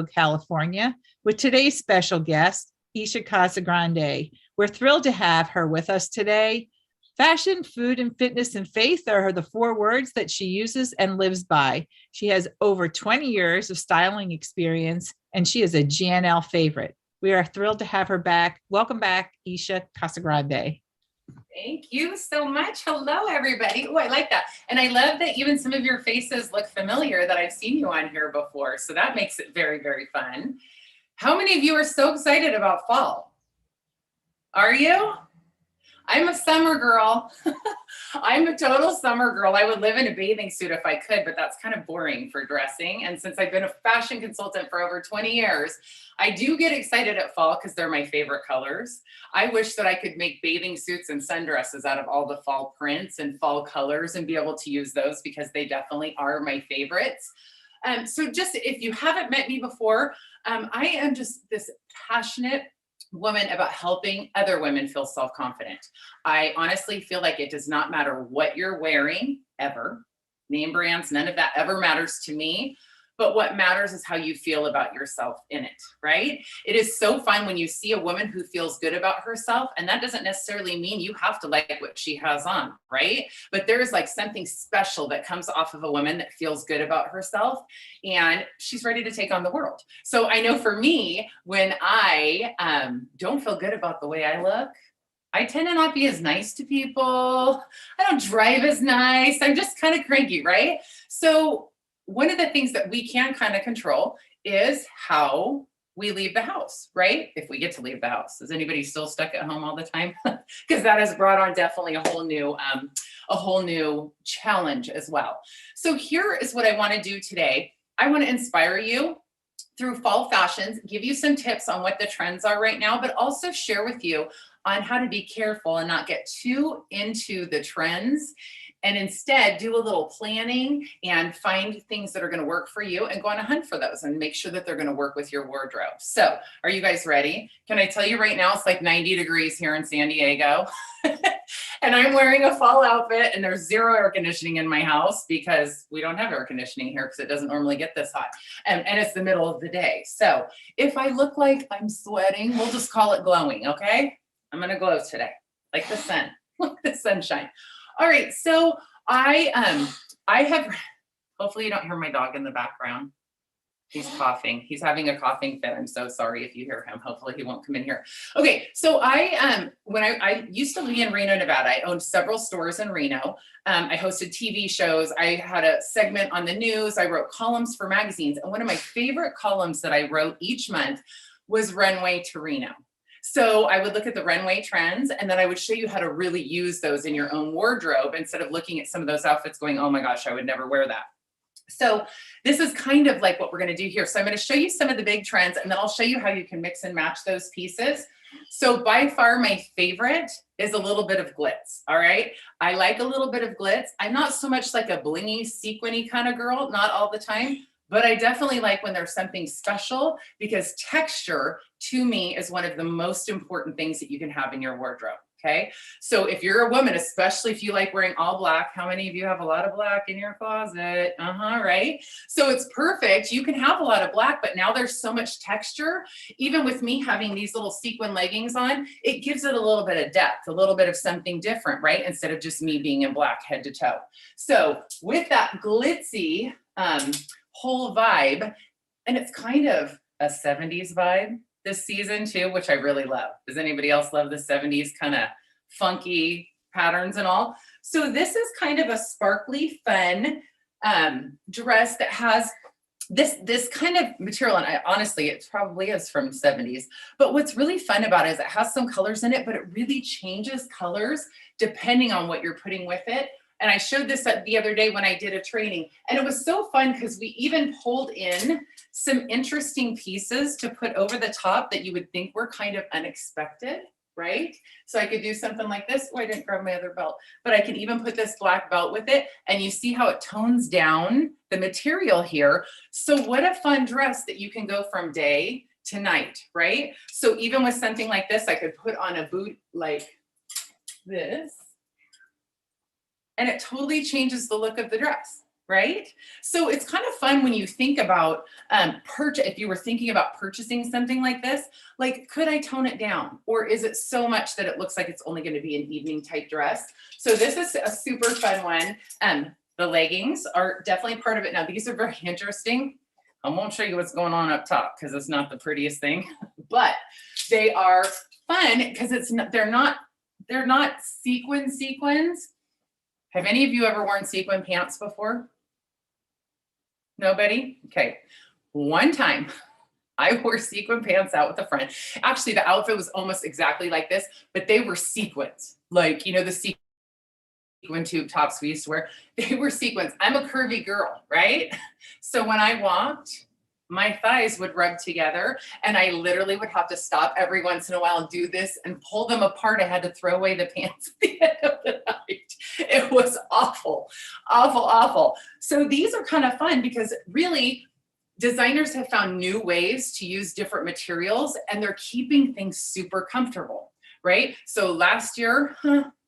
California, with today's special guest, Isha Casagrande. We're thrilled to have her with us today. Fashion, food, and fitness and faith are the four words that she uses and lives by. She has over 20 years of styling experience, and she is a GNL favorite. We are thrilled to have her back. Welcome back, Isha Casagrande. Thank you so much. Hello, everybody. Oh, I like that. And I love that even some of your faces look familiar that I've seen you on here before. So that makes it very, very fun. How many of you are so excited about fall? Are you? I'm a summer girl. I'm a total summer girl. I would live in a bathing suit if I could, but that's kind of boring for dressing. And since I've been a fashion consultant for over 20 years, I do get excited at fall because they're my favorite colors. I wish that I could make bathing suits and sundresses out of all the fall prints and fall colors and be able to use those because they definitely are my favorites. So just if you haven't met me before, I am just this passionate woman about helping other women feel self-confident. I honestly feel like it does not matter what you're wearing ever. Name brands, none of that ever matters to me. But what matters is how you feel about yourself in it, right? It is so fun when you see a woman who feels good about herself, and that doesn't necessarily mean you have to like what she has on, right? But there is like something special that comes off of a woman that feels good about herself, and she's ready to take on the world. So I know for me, when I don't feel good about the way I look, I tend to not be as nice to people. I don't drive as nice. I'm just kind of cranky, right? So one of the things that we can kind of control is how we leave the house, right? If we get to leave the house. Is anybody still stuck at home all the time? Because that has brought on definitely a whole new challenge as well. So here is what I want to do today. I want to inspire you through fall fashions, give you some tips on what the trends are right now, but also share with you on how to be careful and not get too into the trends, and instead do a little planning and find things that are going to work for you and go on a hunt for those and make sure that they're going to work with your wardrobe. So are you guys ready? Can I tell you right now, it's like 90 degrees here in San Diego. And I'm wearing a fall outfit, and there's zero air conditioning in my house because we don't have air conditioning here because it doesn't normally get this hot. And it's the middle of the day. So if I look like I'm sweating, we'll just call it glowing, okay? I'm going to glow today, like the sun, like the sunshine. All right, so I have, hopefully you don't hear my dog in the background. He's coughing. He's having a coughing fit. I'm so sorry if you hear him. Hopefully he won't come in here. Okay, so when I used to be in Reno, Nevada, I owned several stores in Reno. I hosted TV shows. I had a segment on the news. I wrote columns for magazines. And one of my favorite columns that I wrote each month was Runway to Reno. So I would look at the runway trends, and then I would show you how to really use those in your own wardrobe instead of looking at some of those outfits going, oh my gosh, I would never wear that. So this is kind of like what we're going to do here. So I'm going to show you some of the big trends, and then I'll show you how you can mix and match those pieces. So by far my favorite is a little bit of glitz. All right. I like a little bit of glitz. I'm not so much like a blingy, sequiny kind of girl, not all the time. But I definitely like when there's something special, because texture to me is one of the most important things that you can have in your wardrobe. Okay. So if you're a woman, especially if you like wearing all black, how many of you have a lot of black in your closet? Right. So it's perfect. You can have a lot of black, but now there's so much texture. Even with me having these little sequin leggings on, it gives it a little bit of depth, a little bit of something different, right? Instead of just me being in black head to toe. So with that glitzy, whole vibe, and it's kind of a 70s vibe this season too, which I really love. Does anybody else love the 70s kind of funky patterns and all? So this is kind of a sparkly, fun dress that has this kind of material, and honestly, it probably is from 70s. But what's really fun about it is it has some colors in it, but it really changes colors depending on what you're putting with it. And I showed this the other day when I did a training, and it was so fun because we even pulled in some interesting pieces to put over the top that you would think were kind of unexpected, right? So I could do something like this. Oh, I didn't grab my other belt, but I can even put this black belt with it, and you see how it tones down the material here. So what a fun dress that you can go from day to night, right? So even with something like this, I could put on a boot like this, and it totally changes the look of the dress. right? So it's kind of fun when you think about if you were thinking about purchasing something like this, like, could I tone it down? Or is it so much that it looks like it's only going to be an evening type dress? So this is a super fun one. The leggings are definitely part of it. Now, these are very interesting. I won't show you what's going on up top because it's not the prettiest thing, but they are fun because they're not sequins. Have any of you ever worn sequin pants before? Nobody? Okay. One time I wore sequin pants out with the front. Actually, the outfit was almost exactly like this, but they were sequins. Like, the sequin tube tops we used to wear, they were sequins. I'm a curvy girl, right? So when I walked, my thighs would rub together and I literally would have to stop every once in a while and do this and pull them apart. I had to throw away the pants at the end of the night. It was awful, awful, awful. So these are kind of fun because really designers have found new ways to use different materials and they're keeping things super comfortable, right? So last year,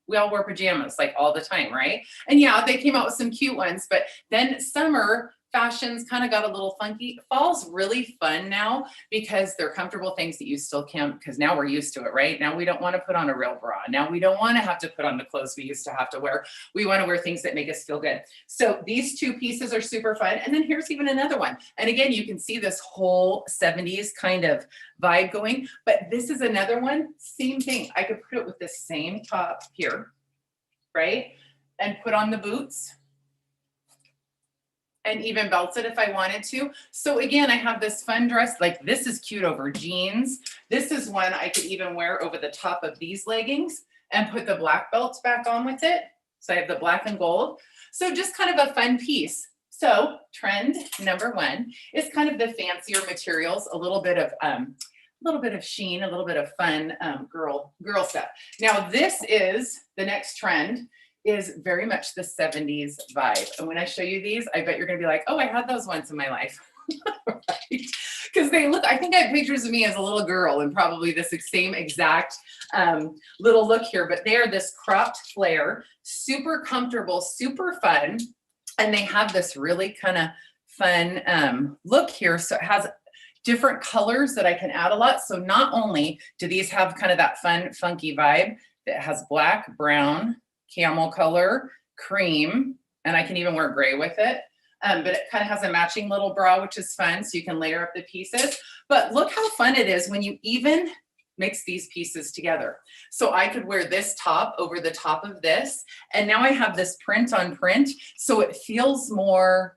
we all wore pajamas like all the time, right? And yeah, they came out with some cute ones, but then summer fashions kind of got a little funky. Fall's really fun now because they're comfortable things that you still can, because now we're used to it, right? Now we don't want to put on a real bra. Now we don't want to have to put on the clothes we used to have to wear. We want to wear things that make us feel good. So these two pieces are super fun. And then here's even another one. And again, you can see this whole 70s kind of vibe going, but this is another one, same thing. I could put it with the same top here, right? And put on the boots and even belts it if I wanted to. So again, I have this fun dress, like this is cute over jeans. This is one I could even wear over the top of these leggings and put the black belts back on with it. So I have the black and gold. So just kind of a fun piece. So trend number one is kind of the fancier materials, a little bit of sheen, a little bit of fun girl stuff. Now this is the next trend, is very much the 70s vibe. And when I show you these, I bet you're gonna be like, oh, I had those once in my life. Right? Because they look, I think I have pictures of me as a little girl and probably this same exact little look here, but they are this cropped flare, super comfortable, super fun. And they have this really kind of fun look here. So it has different colors that I can add a lot. So not only do these have kind of that fun, funky vibe that has black, brown, camel color, cream, and I can even wear gray with it. But it kind of has a matching little bra, which is fun. So you can layer up the pieces. But look how fun it is when you even mix these pieces together. So I could wear this top over the top of this. And now I have this print on print. So it feels more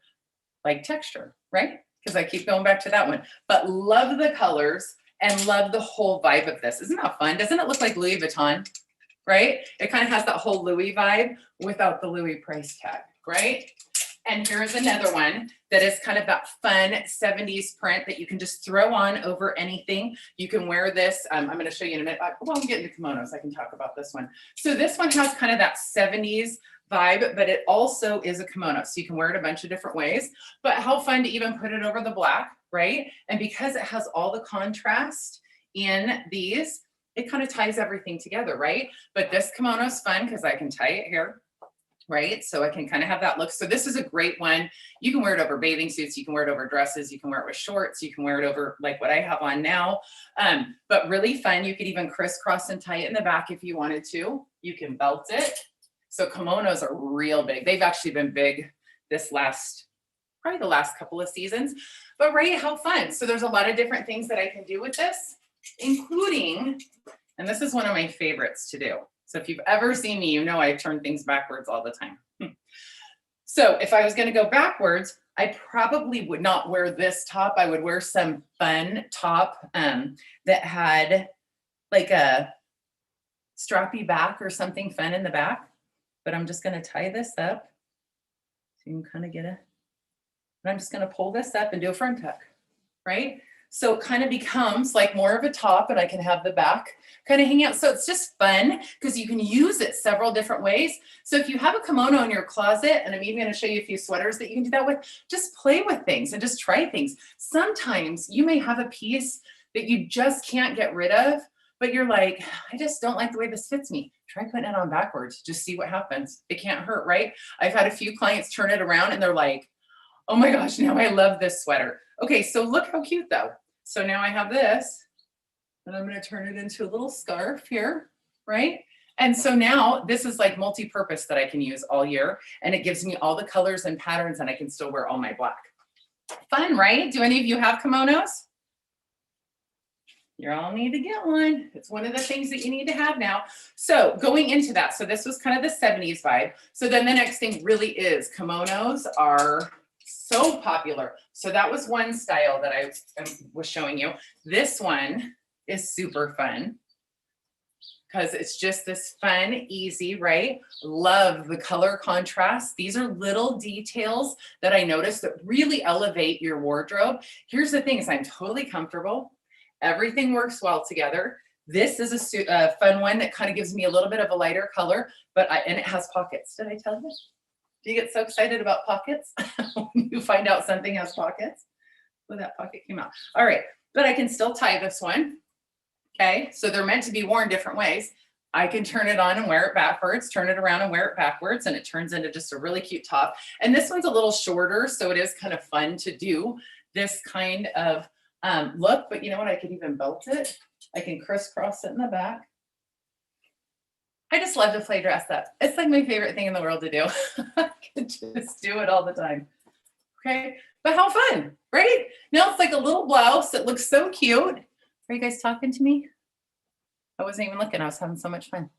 like texture, right? Because I keep going back to that one. But love the colors and love the whole vibe of this. Isn't that fun? Doesn't it look like Louis Vuitton? Right? It kind of has that whole Louis vibe without the Louis price tag, right? And here's another one that is kind of that fun 70s print that you can just throw on over anything. You can wear this. I'm going to show you in a minute. Well, I'm getting to kimonos. I can talk about this one. So this one has kind of that 70s vibe, but it also is a kimono. So you can wear it a bunch of different ways, but how fun to even put it over the black, right? And because it has all the contrast in these, it kind of ties everything together, right? But this kimono is fun because I can tie it here, right? So I can kind of have that look. So this is a great one. You can wear it over bathing suits. You can wear it over dresses. You can wear it with shorts. You can wear it over like what I have on now. But really fun. You could even crisscross and tie it in the back if you wanted to. You can belt it. So kimonos are real big. They've actually been big probably the last couple of seasons. But right, how fun. So there's a lot of different things that I can do with this, including, and this is one of my favorites to do. So if you've ever seen me, you know I turn things backwards all the time. So if I was going to go backwards, I probably would not wear this top. I would wear some fun top that had like a strappy back or something fun in the back. But I'm just going to tie this up so you can kind of get and I'm just going to pull this up and do a front tuck, right? So it kind of becomes like more of a top and I can have the back kind of hang out. So it's just fun because you can use it several different ways. So if you have a kimono in your closet, and I'm even going to show you a few sweaters that you can do that with, just play with things and just try things. Sometimes you may have a piece that you just can't get rid of, but you're like, I just don't like the way this fits me. try putting it on backwards. Just see what happens. It can't hurt, right? I've had a few clients turn it around and they're like, oh my gosh, now I love this sweater. Okay, so look how cute though. So now I have this, and I'm going to turn it into a little scarf here, right? And so now this is like multi-purpose that I can use all year, and it gives me all the colors and patterns, and I can still wear all my black. Fun, right? Do any of you have kimonos? You all need to get one. It's one of the things that you need to have now. So going into that, so this was kind of the 70s vibe. So then the next thing really is kimonos are so popular. So that was one style that I was showing you. This one is super fun because it's just this fun, easy, right? Love the color contrast. These are little details that I noticed that really elevate your wardrobe. Here's the thing is I'm totally comfortable. Everything works well together. This is a fun one that kind of gives me a little bit of a lighter color, and it has pockets. Did I tell you? Do you get so excited about pockets when you find out something has pockets? Well, that pocket came out. All right, but I can still tie this one. Okay, so they're meant to be worn different ways. I can turn it on and wear it backwards, turn it around and wear it backwards, and it turns into just a really cute top. And this one's a little shorter, so it is kind of fun to do this kind of look, but you know what? I could even belt it. I can crisscross it in the back. I just love to play dress up. It's like my favorite thing in the world to do. I could just do it all the time. Okay, but how fun, right? Now it's like a little blouse. It looks so cute. Are you guys talking to me? I wasn't even looking. I was having so much fun.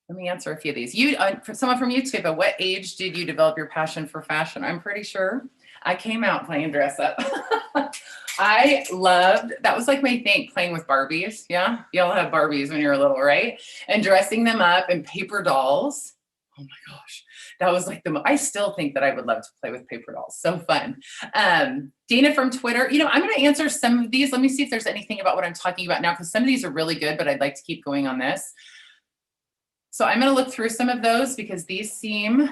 Let me answer a few of these. For someone from YouTube, at what age did you develop your passion for fashion? I'm pretty sure I came out playing dress up. I loved, that was like my thing, playing with Barbies. Yeah, y'all have Barbies when you're little, right? And dressing them up in paper dolls. Oh my gosh, that was like I still think that I would love to play with paper dolls. So fun. Dana from Twitter, you know, I'm going to answer some of these. Let me see if there's anything about what I'm talking about now, because some of these are really good, but I'd like to keep going on this. So I'm going to look through some of those because these seem,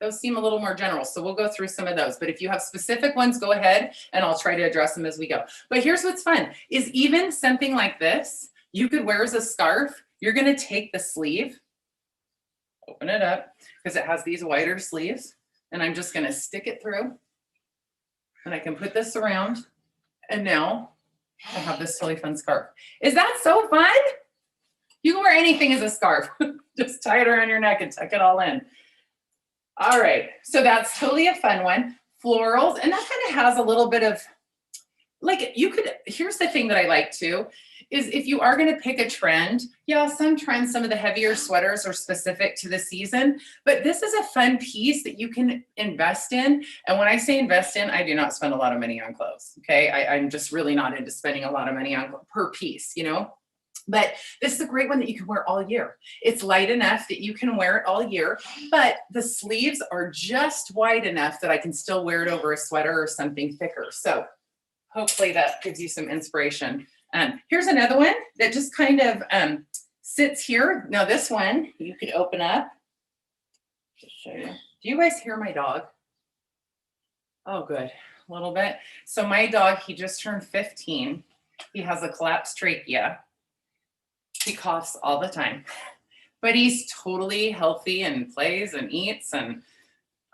those seem a little more general. So we'll go through some of those, but if you have specific ones, go ahead and I'll try to address them as we go. But here's what's fun is even something like this, you could wear as a scarf. You're going to take the sleeve, open it up because it has these wider sleeves, and I'm just going to stick it through, and I can put this around, and now I have this totally fun scarf. Is that so fun? You can wear anything as a scarf. Just tie it around your neck and tuck it all in. All right, so that's totally a fun one. Florals, and that kind of has a little bit of, like, you could, here's the thing that I like too, is if you are going to pick a trend, yeah, some trends, some of the heavier sweaters are specific to the season, but this is a fun piece that you can invest in. And when I say invest in, I do not spend a lot of money on clothes, okay? I'm just really not into spending a lot of money on per piece, you know? But this is a great one that you can wear all year. It's light enough that you can wear it all year, but the sleeves are just wide enough that I can still wear it over a sweater or something thicker. So hopefully that gives you some inspiration. Here's another one that just kind of sits here. Now this one you could open up. Just show you. Do you guys hear my dog? Oh, good. A little bit. So my dog, he just turned 15. He has a collapsed trachea. He coughs all the time, but he's totally healthy and plays and eats, and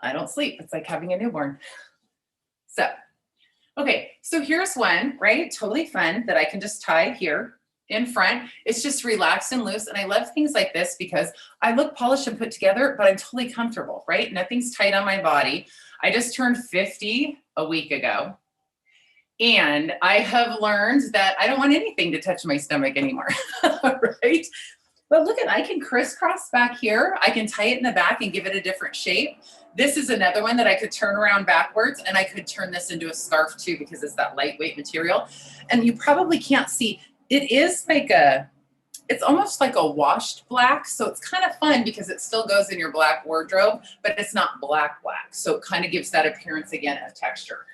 I don't sleep. It's like having a newborn. So, okay, so here's one, right? Totally fun that I can just tie here in front. It's just relaxed and loose. And I love things like this because I look polished and put together, but I'm totally comfortable, right? Nothing's tight on my body. I just turned 50 a week ago. And I have learned that I don't want anything to touch my stomach anymore, right? But look I can crisscross back here. I can tie it in the back and give it a different shape. This is another one that I could turn around backwards, and I could turn this into a scarf too because it's that lightweight material. And you probably can't see, it is like it's almost like a washed black. So it's kind of fun because it still goes in your black wardrobe, but it's not black. So it kind of gives that appearance again of texture.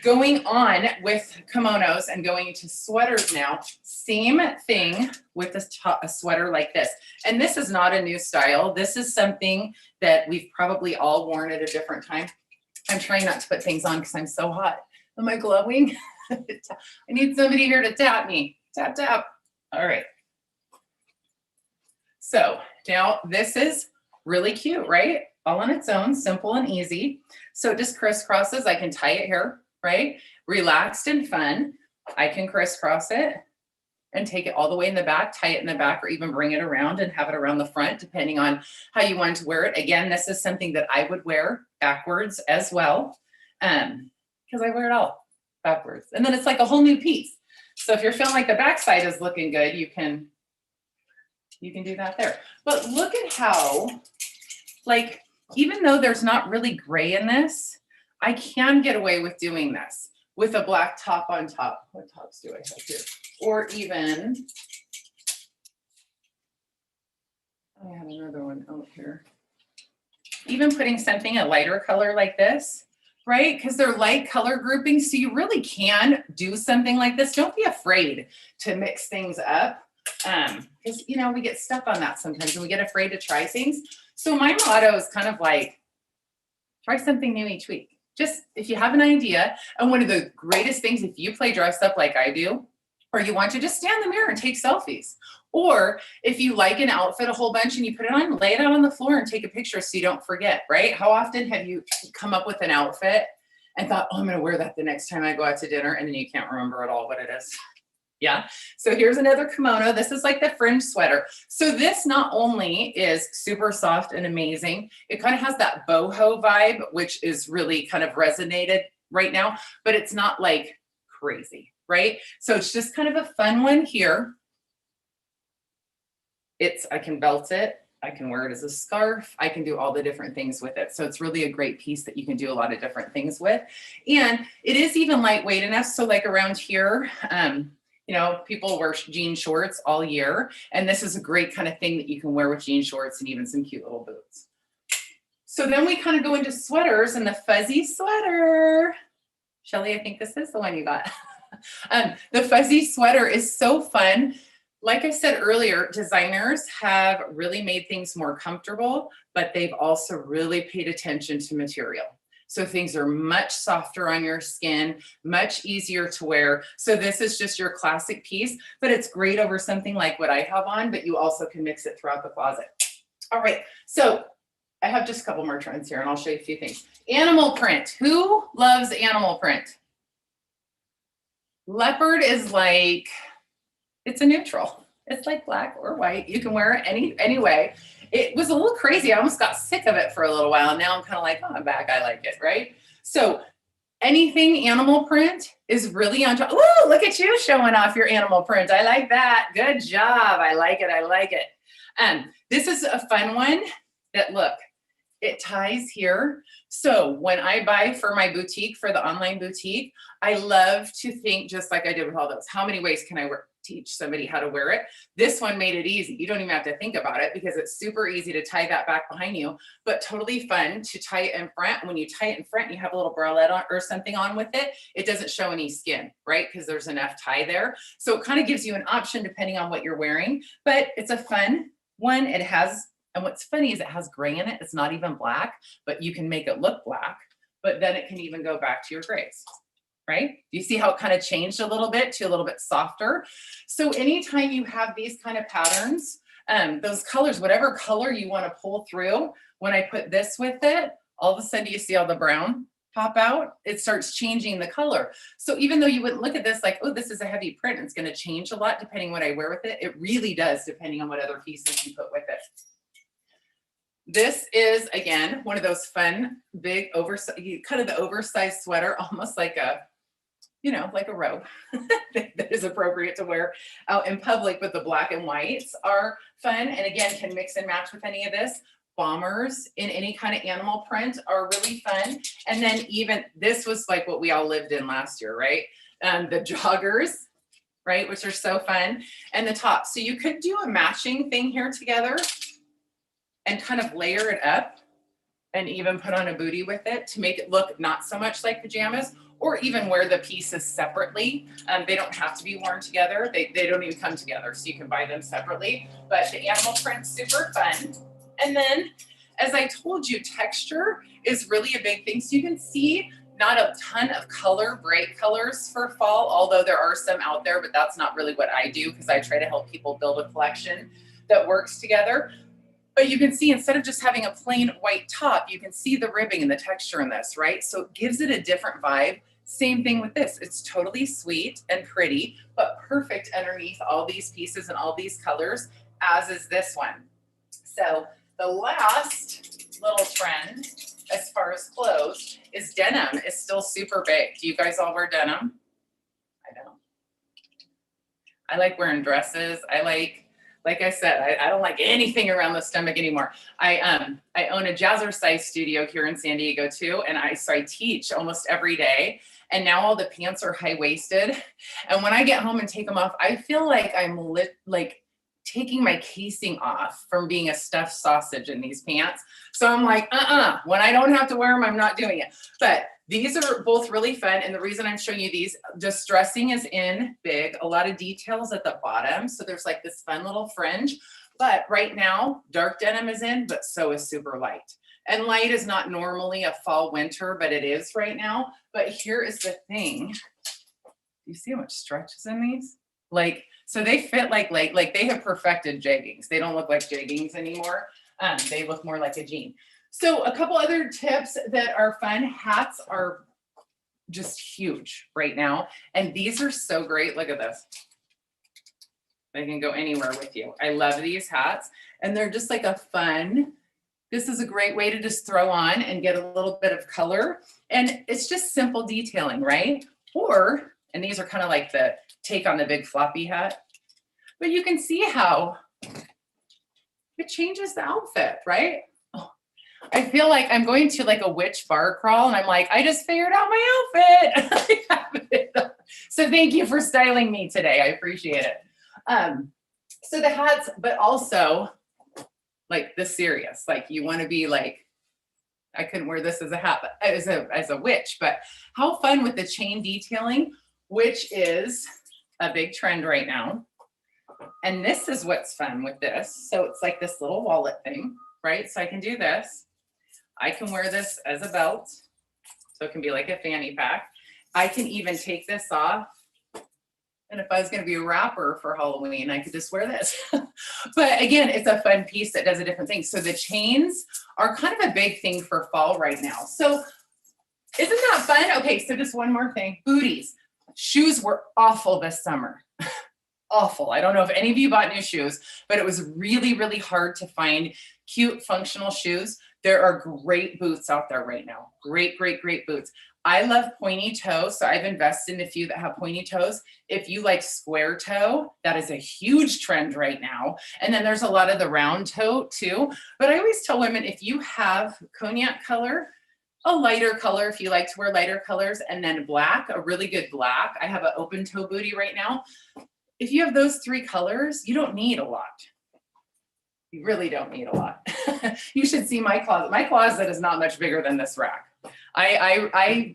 Going on with kimonos and going into sweaters now, same thing with a sweater like this. And this is not a new style. This is something that we've probably all worn at a different time. I'm trying not to put things on because I'm so hot. Am I glowing? I need somebody here to tap me. Tap, tap. All right. So now this is really cute, right? All on its own, simple and easy. So it just crisscrosses. I can tie it here, right? Relaxed and fun. I can crisscross it and take it all the way in the back, tie it in the back, or even bring it around and have it around the front, depending on how you want to wear it. Again, this is something that I would wear backwards as well, because I wear it all backwards. And then it's like a whole new piece. So if you're feeling like the backside is looking good, you can do that there. But look at how, like, even though there's not really gray in this, I can get away with doing this with a black top on top. What tops do I have here? Or even, I have another one out here. Even putting something a lighter color like this, right? Because they're light color groupings, so you really can do something like this. Don't be afraid to mix things up, because you know, we get stuck on that sometimes and we get afraid to try things. So my motto is kind of like, try something new each week. Just if you have an idea. And one of the greatest things, if you play dress up like I do, or you want to just stand in the mirror and take selfies, or if you like an outfit a whole bunch and you put it on, lay it out on the floor and take a picture so you don't forget, right? How often have you come up with an outfit and thought, oh, I'm going to wear that the next time I go out to dinner, and then you can't remember at all what it is? Yeah. So here's another kimono. This is like the fringe sweater. So this not only is super soft and amazing, it kind of has that boho vibe, which is really kind of resonated right now, but it's not like crazy, right? So it's just kind of a fun one here. I can belt it. I can wear it as a scarf. I can do all the different things with it. So it's really a great piece that you can do a lot of different things with. And it is even lightweight enough. So like around here, you know, people wear jean shorts all year. And this is a great kind of thing that you can wear with jean shorts and even some cute little boots. So then we kind of go into sweaters, and the fuzzy sweater. Shelly, I think this is the one you got. The fuzzy sweater is so fun. Like I said earlier, designers have really made things more comfortable, but they've also really paid attention to material. So things are much softer on your skin, much easier to wear. So this is just your classic piece, but it's great over something like what I have on, but you also can mix it throughout the closet. All right, so I have just a couple more trends here, and I'll show you a few things. Animal print. Who loves animal print? Leopard is like, it's a neutral. It's like black or white. You can wear it any way. It was a little crazy. I almost got sick of it for a little while. And now I'm kind of like, oh, I'm back. I like it, right? So anything animal print is really on top. Ooh, look at you showing off your animal print. I like that. Good job. I like it. I like it. This is a fun one that, look, it ties here. So when I buy for my boutique, for the online boutique, I love to think just like I did with all those. How many ways can I teach somebody how to wear it? This one made it easy. You don't even have to think about it because it's super easy to tie that back behind you, but totally fun to tie it in front. When you tie it in front, you have a little bralette on or something on with it. It doesn't show any skin, right? Because there's enough tie there. So it kind of gives you an option depending on what you're wearing, but it's a fun one. It has, and what's funny is it has gray in it. It's not even black, but you can make it look black, but then it can even go back to your grays. Right? You see how it kind of changed a little bit to a little bit softer. So anytime you have these kind of patterns, those colors, whatever color you want to pull through, when I put this with it, all of a sudden you see all the brown pop out, it starts changing the color. So even though you wouldn't look at this like, oh, this is a heavy print, it's going to change a lot depending on what I wear with it. It really does, depending on what other pieces you put with it. This is, again, one of those fun, big, kind of the oversized sweater, almost like a, you know, like a robe that is appropriate to wear out in public, but the black and whites are fun. And again, can mix and match with any of this. Bombers in any kind of animal print are really fun. And then even this was like what we all lived in last year, right? The joggers, right? Which are so fun. And the top. So you could do a matching thing here together and kind of layer it up and even put on a bootie with it to make it look not so much like pajamas, or even wear the pieces separately. They don't have to be worn together. They don't even come together, so you can buy them separately. But the animal print's super fun. And then, as I told you, texture is really a big thing. So you can see Not a ton of color, bright colors for fall, although there are some out there, but that's not really what I do because I try to help people build a collection that works together. But you can see instead of just having a plain white top, you can see the ribbing and the texture in this, right? So it gives it a different vibe. Same thing with this. It's totally sweet and pretty, but perfect underneath all these pieces and all these colors, as is this one. So the last little trend as far as clothes is denim is still super big. Do you guys all wear denim? I don't. I like wearing dresses. Like I said, I don't like anything around the stomach anymore. I own a jazzercise studio here in San Diego too, and so I teach almost every day. And now all the pants are high-waisted. And when I get home and take them off, I feel like I'm like taking my casing off from being a stuffed sausage in these pants. So I'm like, when I don't have to wear them, I'm not doing it. But these are both really fun. And the reason I'm showing you these, distressing is in big, a lot of details at the bottom. So there's like this fun little fringe. But right now, dark denim is in, but so is super light. And light is not normally a fall winter, but it is right now. But here is the thing. Do you see how much stretch is in these? Like, so they fit like they have perfected jeggings. They don't look like jeggings anymore. They look more like a jean. So a couple other tips that are fun. Hats are just huge right now. And these are so great. Look at this. They can go anywhere with you. I love these hats. And they're just like a fun, this is a great way to just throw on and get a little bit of color. And it's just simple detailing, right? Or, and these are kind of like the take on the big floppy hat. But you can see how it changes the outfit, right? I feel like I'm going to like a witch bar crawl and I'm like, I just figured out my outfit. So thank you for styling me today. I appreciate it. So the hats, but also like the serious, like you want to be like, I couldn't wear this as a hat, but as a witch, but how fun with the chain detailing, which is a big trend right now. And this is what's fun with this. So it's like this little wallet thing, right? So I can do this. I can wear this as a belt. So it can be like a fanny pack. I can even take this off. And if I was going to be a rapper for Halloween, I could just wear this. But again, it's a fun piece that does a different thing. So the chains are kind of a big thing for fall right now. So isn't that fun? Okay, so just one more thing. Booties. Shoes were awful this summer. Awful. I don't know if any of you bought new shoes, but it was really, really hard to find cute, functional shoes. There are great boots out there right now. Great, great, great boots. I love pointy toes, so I've invested in a few that have pointy toes. If you like square toe, that is a huge trend right now. And then there's a lot of the round toe too. But I always tell women, if you have cognac color, a lighter color, if you like to wear lighter colors, and then black, a really good black. I have an open toe booty right now. If you have those three colors, you don't need a lot. You really don't need a lot. You should see my closet. My closet is not much bigger than this rack. I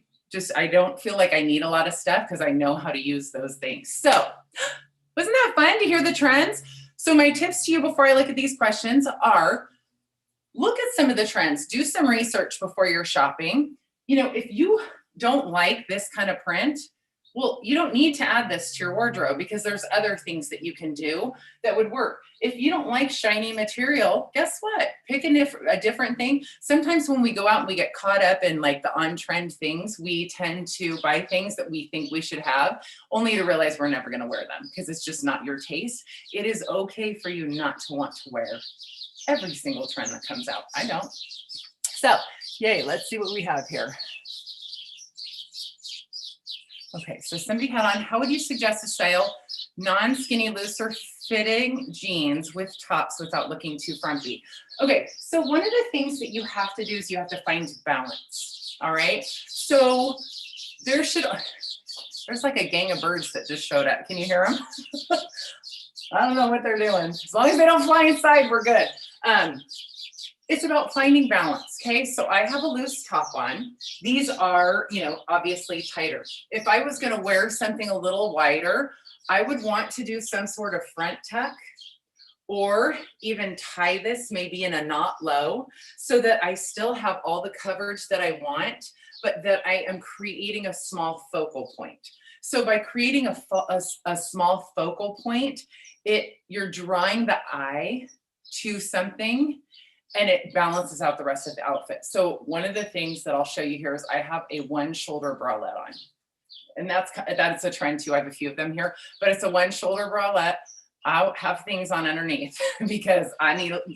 don't feel like I need a lot of stuff because I know how to use those things. So wasn't that fun to hear the trends? So my tips to you before I look at these questions are, look at some of the trends. Do some research before you're shopping. You know, if you don't like this kind of print, well, you don't need to add this to your wardrobe because there's other things that you can do that would work. If you don't like shiny material, guess what? Pick a different thing. Sometimes when we go out and we get caught up in like the on-trend things, we tend to buy things that we think we should have, only to realize we're never going to wear them because it's just not your taste. It is okay for you not to want to wear every single trend that comes out. I don't. So, yay, let's see what we have here. Okay, so somebody had on, how would you suggest to style non-skinny, looser fitting jeans with tops without looking too frumpy? Okay, so one of the things that you have to do is you have to find balance, all right? So there's like a gang of birds that just showed up. Can you hear them? I don't know what they're doing. As long as they don't fly inside, we're good. It's about finding balance, okay? So I have a loose top on. These are, you know, obviously tighter. If I was gonna wear something a little wider, I would want to do some sort of front tuck or even tie this maybe in a knot low so that I still have all the coverage that I want, but that I am creating a small focal point. So by creating a small focal point, you're drawing the eye to something and it balances out the rest of the outfit. So one of the things that I'll show you here is I have a one shoulder bralette on. And that's a trend too. I have a few of them here, but it's a one shoulder bralette. I'll have things on underneath because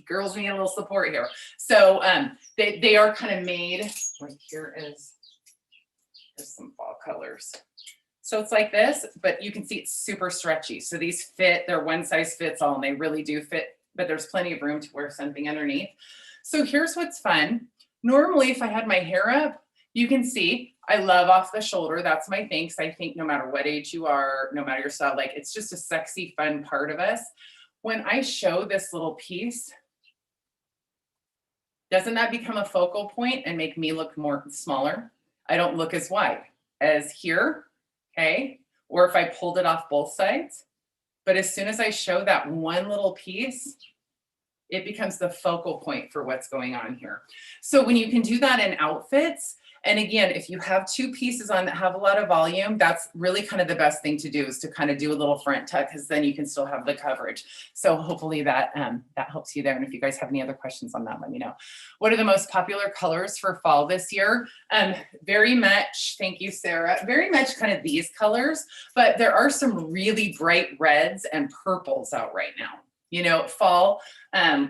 girls need a little support here. So they are kind of made, like here's some fall colors. So it's like this, but you can see it's super stretchy. So these fit, they're one size fits all and they really do fit, but there's plenty of room to wear something underneath. So here's what's fun. Normally, if I had my hair up, you can see I love off the shoulder. That's my thing. Because I think no matter what age you are, no matter your style, like it's just a sexy, fun part of us. When I show this little piece, doesn't that become a focal point and make me look more smaller? I don't look as wide as here, okay? Or if I pulled it off both sides. But as soon as I show that one little piece, it becomes the focal point for what's going on here. So when you can do that in outfits, and again, if you have two pieces on that have a lot of volume, that's really kind of the best thing to do is to kind of do a little front tuck because then you can still have the coverage. So hopefully that helps you there. And if you guys have any other questions on that, let me know. What are the most popular colors for fall this year? Very much, thank you, Sarah, very much kind of these colors, but there are some really bright reds and purples out right now. You know, fall,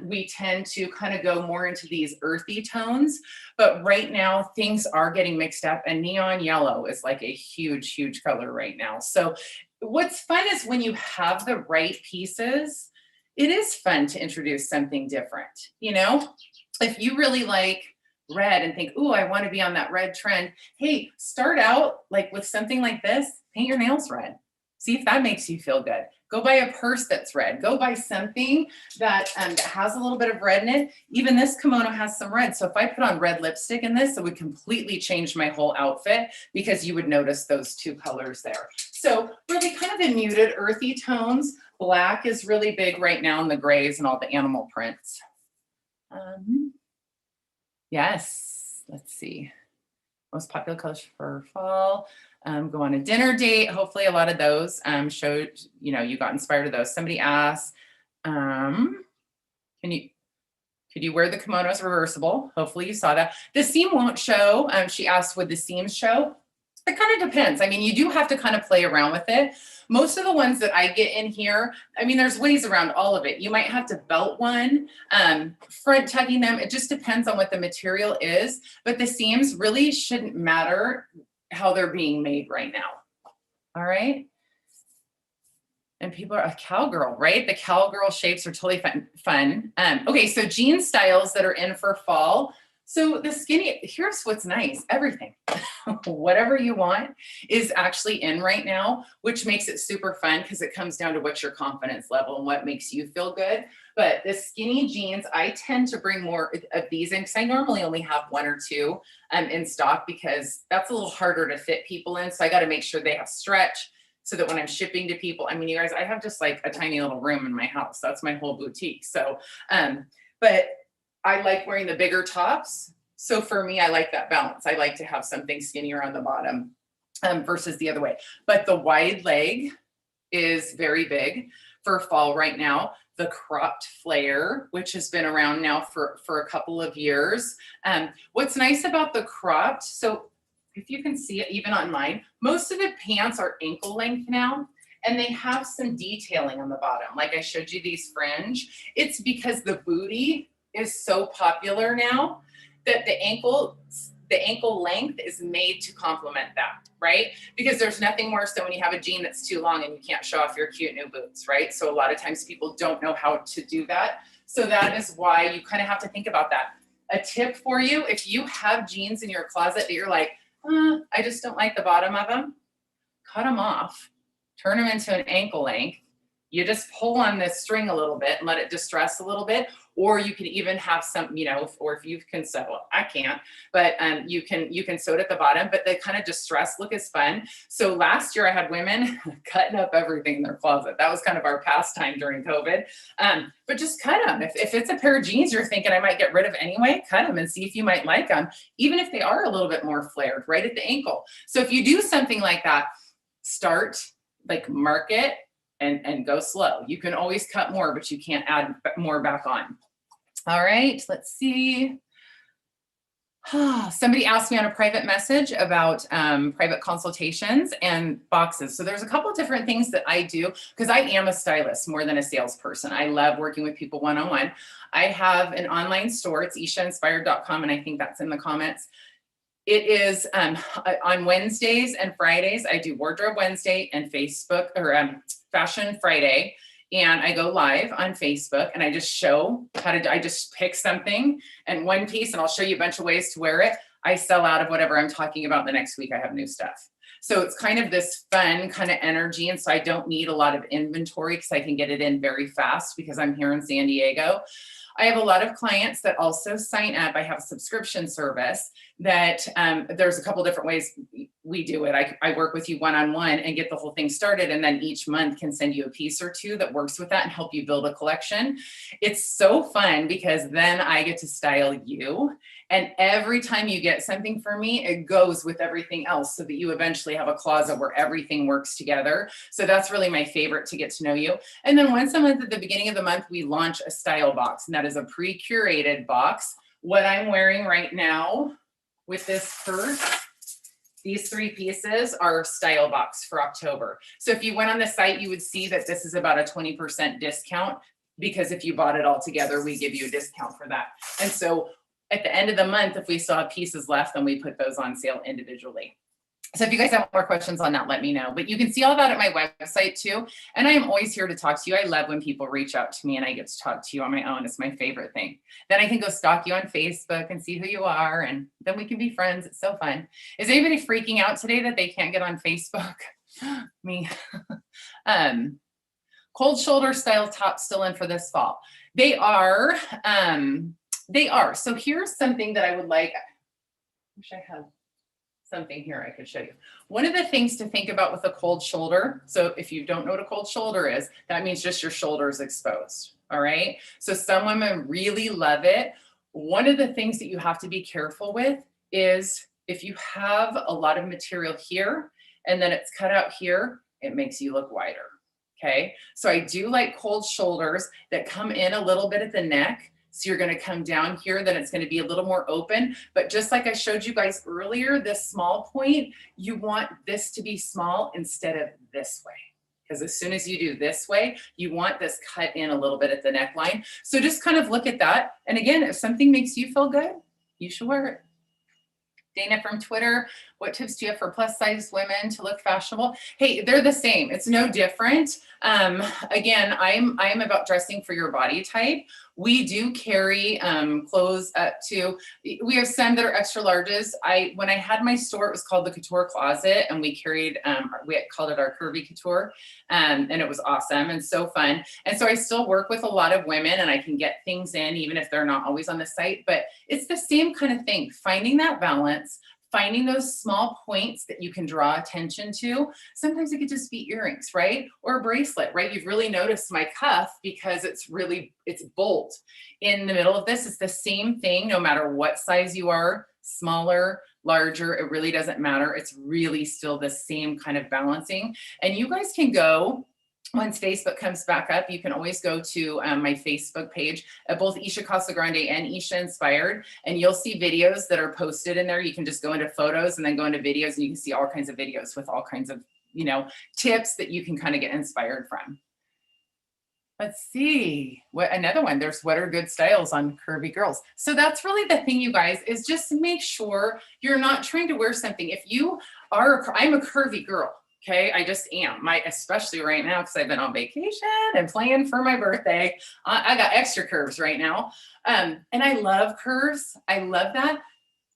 we tend to kind of go more into these earthy tones, but right now things are getting mixed up and neon yellow is like a huge, huge color right now. So what's fun is when you have the right pieces, it is fun to introduce something different. You know, if you really like red and think, ooh, I want to be on that red trend. Hey, start out like with something like this, paint your nails red. See if that makes you feel good. Go buy a purse that's red. Go buy something that has a little bit of red in it. Even this kimono has some red. So if I put on red lipstick in this, it would completely change my whole outfit because you would notice those two colors there. So really kind of the muted earthy tones. Black is really big right now in the grays and all the animal prints. Yes, let's see. Most popular colors for fall. Go on a dinner date. Hopefully a lot of those showed, you know, you got inspired of those. Somebody asked, could you wear the kimonos reversible? Hopefully you saw that. The seam won't show. She asked, would the seams show? It kind of depends. I mean, you do have to kind of play around with it. Most of the ones that I get in here, I mean, there's ways around all of it. You might have to belt one, front tucking them. It just depends on what the material is, but the seams really shouldn't matter how they're being made right now. All right. And people are a cowgirl, right? The cowgirl shapes are totally fun. Okay, so jean styles that are in for fall. So the skinny, here's what's nice, everything, whatever you want is actually in right now, which makes it super fun because it comes down to what's your confidence level and what makes you feel good. But the skinny jeans, I tend to bring more of these in because I normally only have one or two in stock because that's a little harder to fit people in. So I got to make sure they have stretch so that when I'm shipping to people, I mean, you guys, I have just like a tiny little room in my house. That's my whole boutique. So, but I like wearing the bigger tops. So for me, I like that balance. I like to have something skinnier on the bottom versus the other way. But the wide leg is very big for fall right now. The cropped flare, which has been around now for a couple of years. What's nice about the cropped, so if you can see it even on mine, most of the pants are ankle length now. And they have some detailing on the bottom. Like I showed you these fringe. It's because the booty is so popular now that the ankle length is made to complement that, right? Because there's nothing worse than when you have a jean that's too long and you can't show off your cute new boots, right? So a lot of times people don't know how to do that. So that is why you kind of have to think about that. A tip for you, if you have jeans in your closet that you're like, I just don't like the bottom of them, cut them off, turn them into an ankle length. You just pull on this string a little bit and let it distress a little bit. or you can even have some, you know, or if you can sew, I can't, but you can sew it at the bottom, but the kind of distressed look is fun. So last year I had women cutting up everything in their closet. That was kind of our pastime during COVID. But just cut them. If it's a pair of jeans you're thinking I might get rid of anyway, cut them and see if you might like them, even if they are a little bit more flared right at the ankle. So if you do something like that, start, like, mark it and go slow. You can always cut more, but you can't add more back on. All right, let's see. Somebody asked me on a private message about private consultations and boxes. So there's a couple of different things that I do because I am a stylist more than a salesperson. I love working with people one-on-one. I have an online store. It's ishainspired.com, and I think that's in the comments. It is on Wednesdays and Fridays. I do Wardrobe Wednesday and Facebook or Fashion Friday. And I go live on Facebook and I just show how to, I just pick something and one piece and I'll show you a bunch of ways to wear it. I sell out of whatever I'm talking about. The next week I have new stuff. So it's kind of this fun kind of energy. And so I don't need a lot of inventory because I can get it in very fast because I'm here in San Diego. I have a lot of clients that also sign up. I have a subscription service that there's a couple different ways we do it. I work with you one-on-one and get the whole thing started. And then each month can send you a piece or two that works with that and help you build a collection. It's so fun because then I get to style you. And every time you get something from me, it goes with everything else so that you eventually have a closet where everything works together. So that's really my favorite, to get to know you. And then once a month at the beginning of the month, we launch a style box, and that is a pre-curated box. What I'm wearing right now with this purse, these 3 pieces are style box for October. So if you went on the site, you would see that this is about a 20% discount because if you bought it all together, we give you a discount for that. And so at the end of the month, if we still have pieces left, then we put those on sale individually. So if you guys have more questions on that, let me know. But you can see all that at my website too. And I am always here to talk to you. I love when people reach out to me and I get to talk to you on my own. It's my favorite thing. Then I can go stalk you on Facebook and see who you are. And then we can be friends. It's so fun. Is anybody freaking out today that they can't get on Facebook? Me. Cold shoulder style tops still in for this fall. They are. So here's something that I would like. I wish I had something here I could show you. One of the things to think about with a cold shoulder, so if you don't know what a cold shoulder is, that means just your shoulders exposed, all right? So some women really love it. One of the things that you have to be careful with is if you have a lot of material here and then it's cut out here, it makes you look wider, okay? So I do like cold shoulders that come in a little bit at the neck. So you're going to come down here, then it's going to be a little more open. But just like I showed you guys earlier, this small point, you want this to be small instead of this way. Because as soon as you do this way, you want this cut in a little bit at the neckline. So just kind of look at that. And again, if something makes you feel good, you should wear it. Dana from Twitter, what tips do you have for plus size women to look fashionable? Hey, they're the same. It's no different. Again, I'm about dressing for your body type. We do carry clothes up to, we have some that are extra larges. When I had my store, it was called the Couture Closet, and we carried, we called it our Curvy Couture, and it was awesome and so fun. And so I still work with a lot of women, and I can get things in even if they're not always on the site, but it's the same kind of thing, finding that balance, finding those small points that you can draw attention to. Sometimes it could just be earrings, right? Or a bracelet, right? You've really noticed my cuff because it's bolt in the middle of this. It's the same thing, no matter what size you are, smaller, larger, it really doesn't matter. It's really still the same kind of balancing. And you guys can go, once Facebook comes back up, you can always go to my Facebook page at both Isha Casagrande and Isha Inspired, and you'll see videos that are posted in there. You can just go into photos and then go into videos, and you can see all kinds of videos with all kinds of, tips that you can kind of get inspired from. Let's see, another one, there's what are good styles on curvy girls. So that's really the thing, you guys, is just make sure you're not trying to wear something. If you are, I'm a curvy girl. Okay, I just am. Especially right now, because I've been on vacation and playing for my birthday. I got extra curves right now. And I love curves. I love that.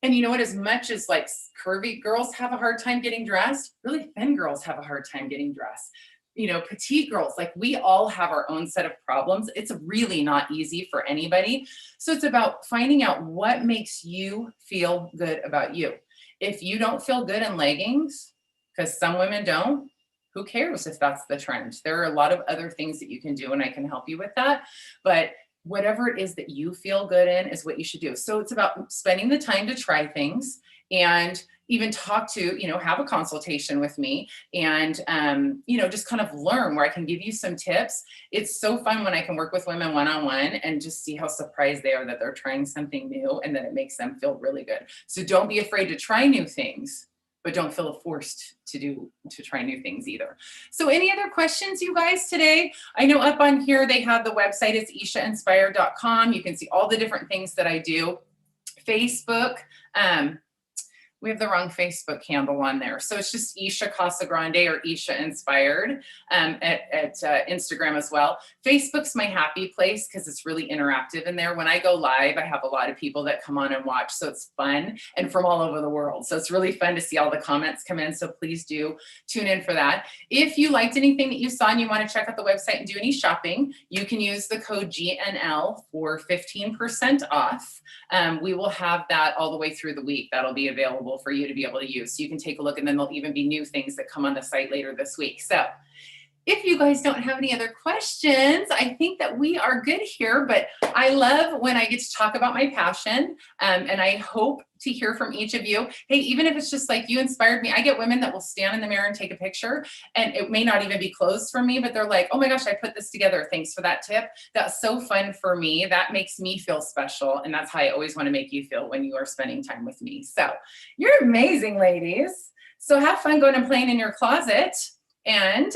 And you know what? As much as like curvy girls have a hard time getting dressed, really thin girls have a hard time getting dressed. petite girls, like we all have our own set of problems. It's really not easy for anybody. So it's about finding out what makes you feel good about you. If you don't feel good in leggings, because some women don't, who cares if that's the trend? There are a lot of other things that you can do, and I can help you with that. But whatever it is that you feel good in is what you should do. So it's about spending the time to try things and even talk to, have a consultation with me and, just kind of learn where I can give you some tips. It's so fun when I can work with women one-on-one and just see how surprised they are that they're trying something new and that it makes them feel really good. So don't be afraid to try new things, but don't feel forced to try new things either. So any other questions, you guys, today? I know up on here, they have the website. It's ishainspired.com. You can see all the different things that I do. Facebook, we have the wrong Facebook handle on there. So it's just Isha Casagrande or Isha Inspired at Instagram as well. Facebook's my happy place because it's really interactive in there. When I go live, I have a lot of people that come on and watch. So it's fun and from all over the world. So it's really fun to see all the comments come in. So please do tune in for that. If you liked anything that you saw and you want to check out the website and do any shopping, you can use the code GNL for 15% off. We will have that all the way through the week. That'll be available for you to be able to use. So you can take a look, and then there'll even be new things that come on the site later this week. So if you guys don't have any other questions, I think that we are good here, but I love when I get to talk about my passion, and I hope to hear from each of you. Hey, even if it's just like you inspired me, I get women that will stand in the mirror and take a picture, and it may not even be clothes from me, but they're like, oh my gosh, I put this together. Thanks for that tip. That's so fun for me. That makes me feel special. And that's how I always want to make you feel when you are spending time with me. So you're amazing, ladies. So have fun going and playing in your closet. And